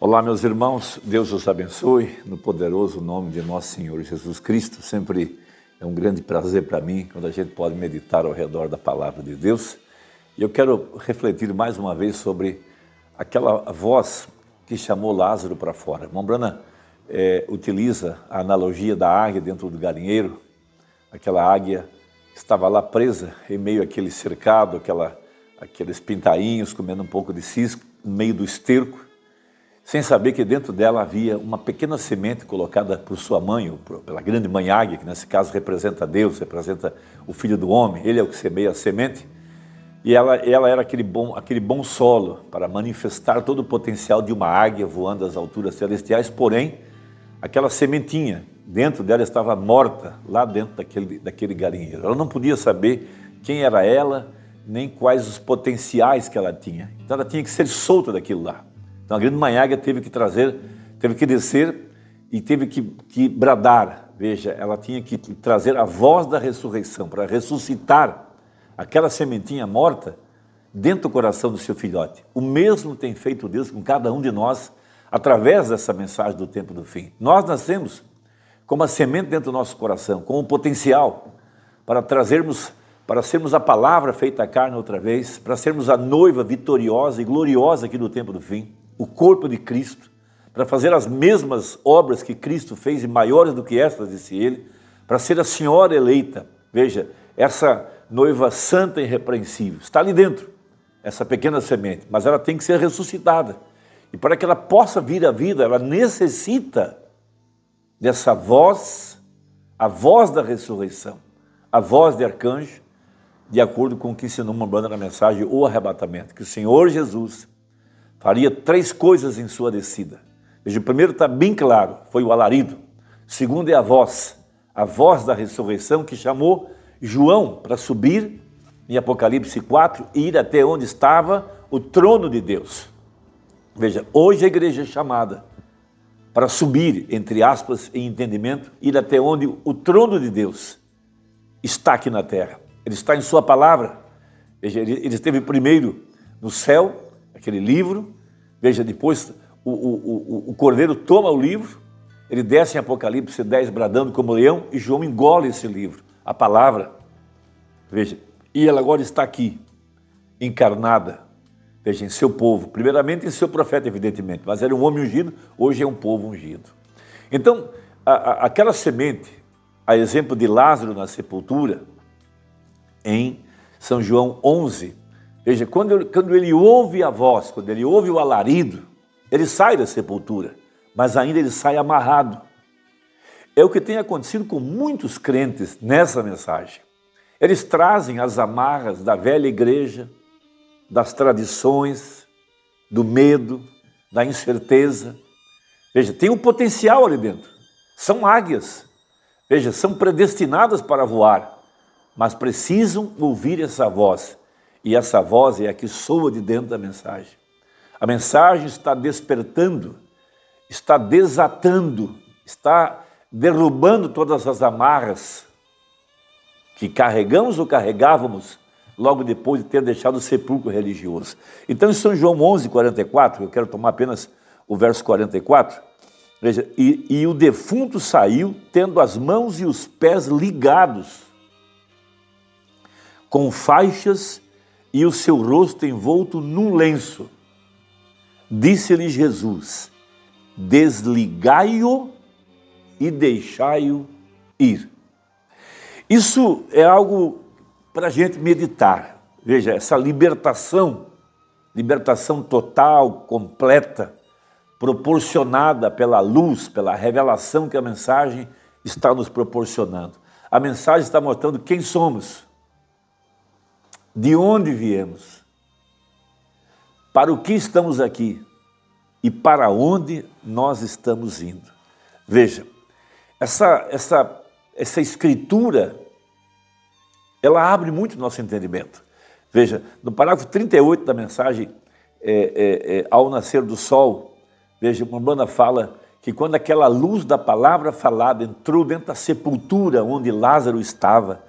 Olá, meus irmãos, Deus os abençoe no poderoso nome de nosso Senhor Jesus Cristo. Sempre é um grande prazer para mim quando a gente pode meditar ao redor da palavra de Deus. E eu quero refletir mais uma vez sobre aquela voz que chamou Lázaro para fora. Irmão Branham utiliza a analogia da águia dentro do galinheiro. Aquela águia estava lá presa em meio àquele cercado, aqueles pintainhos comendo um pouco de cisco, no meio do esterco, sem saber que dentro dela havia uma pequena semente colocada por sua mãe, ou pela grande mãe águia, que nesse caso representa Deus, representa o Filho do Homem. Ele é o que semeia a semente, e ela era aquele bom solo para manifestar todo o potencial de uma águia voando às alturas celestiais. Porém, aquela sementinha dentro dela estava morta, lá dentro daquele galinheiro. Ela não podia saber quem era ela, nem quais os potenciais que ela tinha. Então ela tinha que ser solta daquilo lá. Então a grande mãe águia teve que descer e teve que bradar. Veja, ela tinha que trazer a voz da ressurreição para ressuscitar aquela sementinha morta dentro do coração do seu filhote. O mesmo tem feito Deus com cada um de nós através dessa mensagem do tempo do fim. Nós nascemos com uma semente dentro do nosso coração, com um potencial para sermos a palavra feita carne outra vez, para sermos a noiva vitoriosa e gloriosa aqui do tempo do fim, o corpo de Cristo, para fazer as mesmas obras que Cristo fez e maiores do que estas, disse ele, para ser a senhora eleita. Veja, essa noiva santa e irrepreensível, está ali dentro, essa pequena semente, mas ela tem que ser ressuscitada. E para que ela possa vir à vida, ela necessita dessa voz, a voz da ressurreição, a voz de arcanjo, de acordo com o que ensinou uma banda na mensagem, o arrebatamento, que o Senhor Jesus faria 3 coisas em sua descida. Veja, o primeiro está bem claro, foi o alarido. O segundo é a voz da ressurreição, que chamou João para subir em Apocalipse 4 e ir até onde estava o trono de Deus. Veja, hoje a igreja é chamada para subir, entre aspas, em entendimento, ir até onde o trono de Deus está aqui na terra. Ele está em sua palavra. Veja, ele esteve primeiro no céu, aquele livro. Veja, depois o cordeiro toma o livro, ele desce em Apocalipse 10 bradando como leão, e João engole esse livro, a palavra. Veja, e ela agora está aqui, encarnada, veja, em seu povo, primeiramente em seu profeta, evidentemente, mas era um homem ungido, hoje é um povo ungido. Então, aquela semente, a exemplo de Lázaro na sepultura, em São João 11, veja, quando ele ouve a voz, quando ele ouve o alarido, ele sai da sepultura, mas ainda ele sai amarrado. É o que tem acontecido com muitos crentes nessa mensagem. Eles trazem as amarras da velha igreja, das tradições, do medo, da incerteza. Veja, tem um potencial ali dentro. São águias. Veja, são predestinadas para voar, mas precisam ouvir essa voz. E essa voz é a que soa de dentro da mensagem. A mensagem está despertando, está desatando, está derrubando todas as amarras que carregamos ou carregávamos logo depois de ter deixado o sepulcro religioso. Então, em São João 11, 44, eu quero tomar apenas o verso 44, veja, e o defunto saiu, tendo as mãos e os pés ligados, com faixas e o seu rosto envolto num lenço. Disse-lhe Jesus: desligai-o e deixai-o ir. Isso é algo para a gente meditar. Veja, essa libertação total, completa, proporcionada pela luz, pela revelação que a mensagem está nos proporcionando. A mensagem está mostrando quem somos, de onde viemos, para o que estamos aqui e para onde nós estamos indo. Veja, essa escritura, ela abre muito o nosso entendimento. Veja, no parágrafo 38 da mensagem, ao nascer do sol, veja, Umbanda fala que quando aquela luz da palavra falada entrou dentro da sepultura onde Lázaro estava,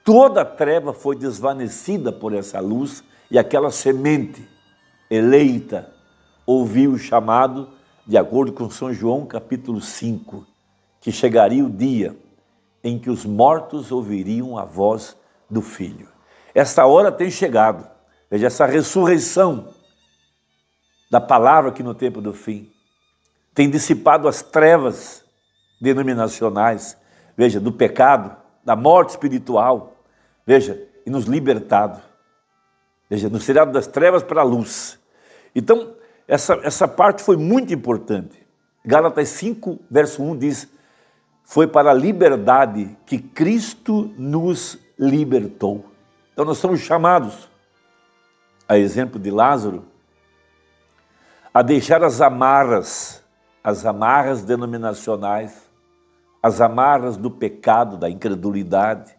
toda a treva foi desvanecida por essa luz e aquela semente eleita ouviu o chamado de acordo com São João capítulo 5, que chegaria o dia em que os mortos ouviriam a voz do Filho. Esta hora tem chegado. Veja, essa ressurreição da palavra que no tempo do fim tem dissipado as trevas denominacionais, veja, do pecado, da morte espiritual, veja, e nos libertado. Veja, nos tirado das trevas para a luz. Então, essa parte foi muito importante. Gálatas 5, verso 1 diz: foi para a liberdade que Cristo nos libertou. Então nós somos chamados, a exemplo de Lázaro, a deixar as amarras denominacionais, as amarras do pecado, da incredulidade,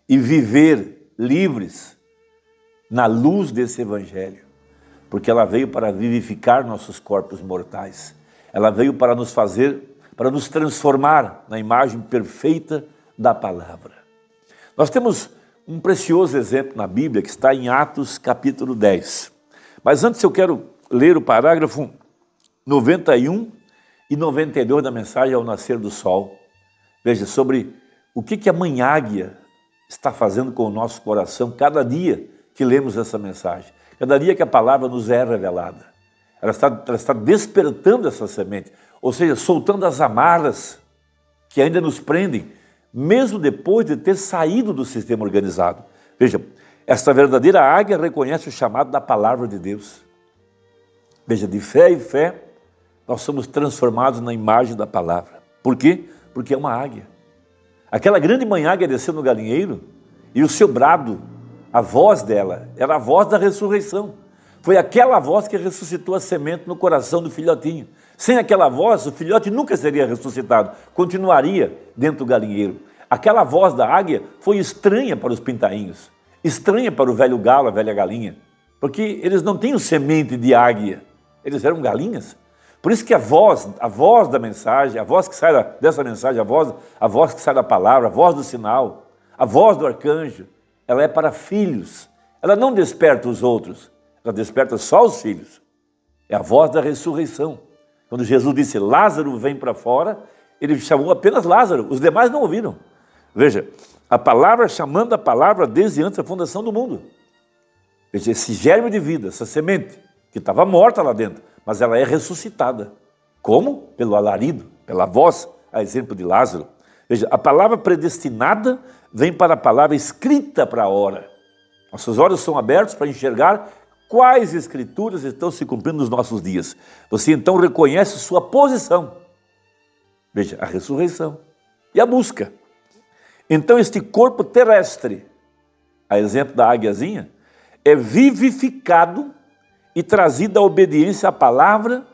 e viver livres na luz desse evangelho, porque ela veio para vivificar nossos corpos mortais. Ela veio para nos fazer, para nos transformar na imagem perfeita da palavra. Nós temos um precioso exemplo na Bíblia que está em Atos capítulo 10. Mas antes eu quero ler o parágrafo 91 e 92 da mensagem ao nascer do sol. Veja, sobre o que a mãe águia está fazendo com o nosso coração cada dia que lemos essa mensagem. Cada dia que a palavra nos é revelada. Ela está despertando essa semente, ou seja, soltando as amarras que ainda nos prendem, mesmo depois de ter saído do sistema organizado. Veja, esta verdadeira águia reconhece o chamado da palavra de Deus. Veja, de fé em fé, nós somos transformados na imagem da palavra. Por quê? Porque é uma águia. Aquela grande mãe águia desceu no galinheiro e o seu brado, a voz dela, era a voz da ressurreição. Foi aquela voz que ressuscitou a semente no coração do filhotinho. Sem aquela voz, o filhote nunca seria ressuscitado, continuaria dentro do galinheiro. Aquela voz da águia foi estranha para os pintainhos, estranha para o velho galo, a velha galinha, porque eles não tinham semente de águia, eles eram galinhas. Por isso que a voz da mensagem, a voz que sai dessa mensagem, a voz que sai da palavra, a voz do sinal, a voz do arcanjo, ela é para filhos. Ela não desperta os outros, ela desperta só os filhos. É a voz da ressurreição. Quando Jesus disse, Lázaro vem para fora, ele chamou apenas Lázaro, os demais não ouviram. Veja, a palavra chamando a palavra desde antes da fundação do mundo. Veja, esse germe de vida, essa semente, que estava morta lá dentro, mas ela é ressuscitada. Como? Pelo alarido, pela voz, a exemplo de Lázaro. Veja, a palavra predestinada vem para a palavra escrita para a hora. Nossos olhos são abertos para enxergar quais escrituras estão se cumprindo nos nossos dias. Você então reconhece sua posição. Veja, a ressurreição e a busca. Então este corpo terrestre, a exemplo da águiazinha, é vivificado e trazido à obediência à palavra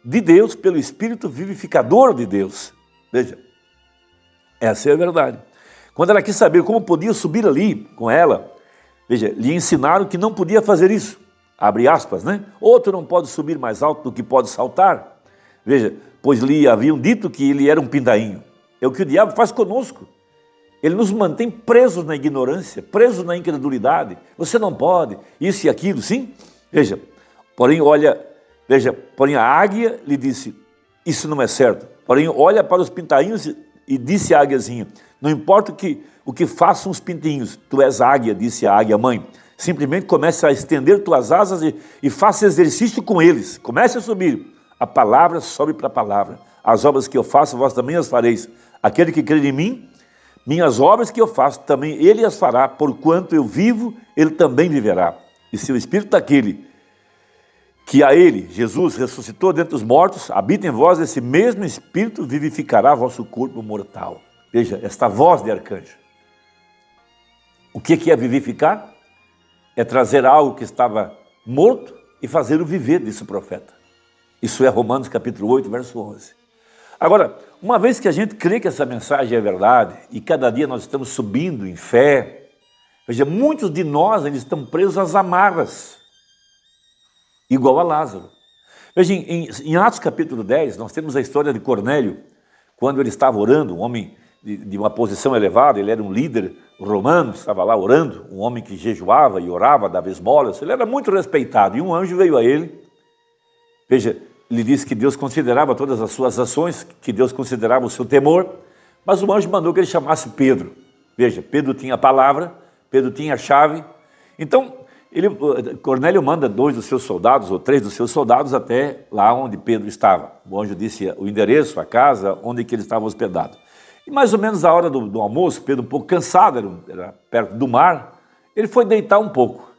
de Deus pelo Espírito vivificador de Deus. Veja, essa é a verdade. Quando ela quis saber como podia subir ali com ela, veja, lhe ensinaram que não podia fazer isso. Abre aspas, né? Outro não pode subir mais alto do que pode saltar. Veja, pois lhe haviam dito que ele era um pindainho. É o que o diabo faz conosco. Ele nos mantém presos na ignorância, presos na incredulidade. Você não pode, isso e aquilo, sim? Veja, porém a águia lhe disse, isso não é certo. Porém, olha para os pintainhos e disse a águiazinha, não importa o que façam os pintinhos, tu és águia, disse a águia mãe. Simplesmente comece a estender tuas asas e faça exercício com eles. Comece a subir. A palavra sobe para a palavra. As obras que eu faço, vós também as fareis. Aquele que crer em mim, minhas obras que eu faço, também ele as fará. Porquanto eu vivo, ele também viverá. E se o Espírito daquele que a ele, Jesus, ressuscitou dentre os mortos, habita em vós, esse mesmo Espírito vivificará vosso corpo mortal. Veja, esta voz de arcanjo. O que é vivificar? É trazer algo que estava morto e fazê-lo viver, disse o profeta. Isso é Romanos capítulo 8, verso 11. Agora, uma vez que a gente crê que essa mensagem é verdade, e cada dia nós estamos subindo em fé, veja, muitos de nós ainda estão presos às amarras, igual a Lázaro. Veja, em Atos capítulo 10, nós temos a história de Cornélio, quando ele estava orando, um homem de uma posição elevada, ele era um líder romano, estava lá orando, um homem que jejuava e orava, dava esmolas, ele era muito respeitado, e um anjo veio a ele, veja, lhe disse que Deus considerava todas as suas ações, que Deus considerava o seu temor, mas o anjo mandou que ele chamasse Pedro. Veja, Pedro tinha a palavra, Pedro tinha a chave. Então, Cornélio manda 2 dos seus soldados, ou 3 dos seus soldados, até lá onde Pedro estava. O anjo disse o endereço, a casa, onde que ele estava hospedado. E mais ou menos a hora do almoço, Pedro um pouco cansado, era perto do mar, ele foi deitar um pouco,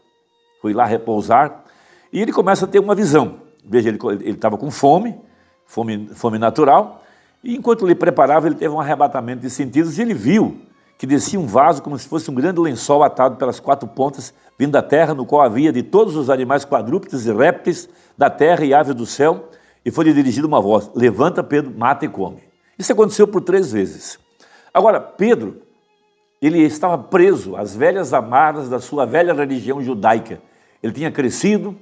foi lá repousar, e ele começa a ter uma visão. Veja, ele estava com fome natural, e enquanto ele preparava, ele teve um arrebatamento de sentidos, e ele viu que descia um vaso como se fosse um grande lençol atado pelas 4 pontas, vindo da terra, no qual havia de todos os animais quadrúpedes e répteis da terra e aves do céu, e foi-lhe dirigida uma voz: levanta, Pedro, mata e come. Isso aconteceu por 3 vezes. Agora, Pedro, ele estava preso às velhas amarras da sua velha religião judaica. Ele tinha crescido,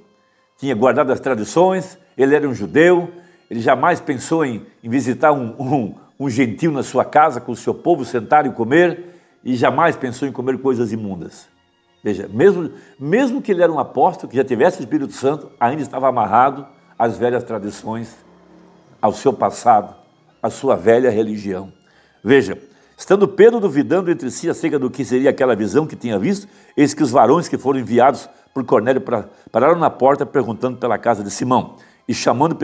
tinha guardado as tradições, ele era um judeu, ele jamais pensou em visitar um gentil na sua casa, com o seu povo, sentar e comer, e jamais pensou em comer coisas imundas. Veja, mesmo que ele era um apóstolo, que já tivesse o Espírito Santo, ainda estava amarrado às velhas tradições, ao seu passado, à sua velha religião. Veja, estando Pedro duvidando entre si acerca do que seria aquela visão que tinha visto, eis que os varões que foram enviados por Cornélio pararam na porta perguntando pela casa de Simão. E chamando,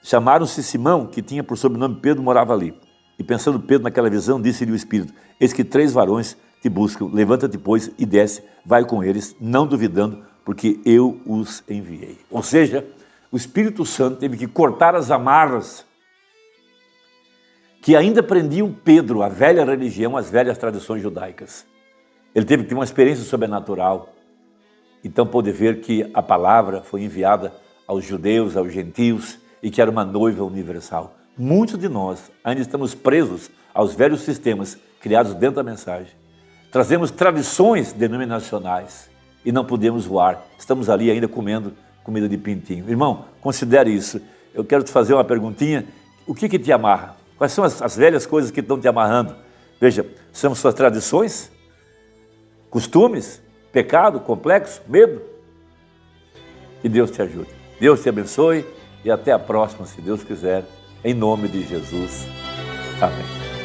chamaram-se Simão, que tinha por sobrenome Pedro, morava ali. E pensando Pedro naquela visão, disse-lhe o Espírito: eis que 3 varões te buscam, levanta-te, pois, e desce, vai com eles, não duvidando, porque eu os enviei. Ou seja, o Espírito Santo teve que cortar as amarras que ainda prendiam Pedro, a velha religião, as velhas tradições judaicas. Ele teve que ter uma experiência sobrenatural. Então pôde ver que a palavra foi enviada aos judeus, aos gentios, e que era uma noiva universal. Muitos de nós ainda estamos presos aos velhos sistemas criados dentro da mensagem. Trazemos tradições denominacionais e não podemos voar. Estamos ali ainda comendo comida de pintinho. Irmão, considere isso. Eu quero te fazer uma perguntinha. O que te amarra? Quais são as velhas coisas que estão te amarrando? Veja, são suas tradições, costumes, pecado, complexo, medo? Que Deus te ajude. Deus te abençoe e até a próxima, se Deus quiser, em nome de Jesus. Amém.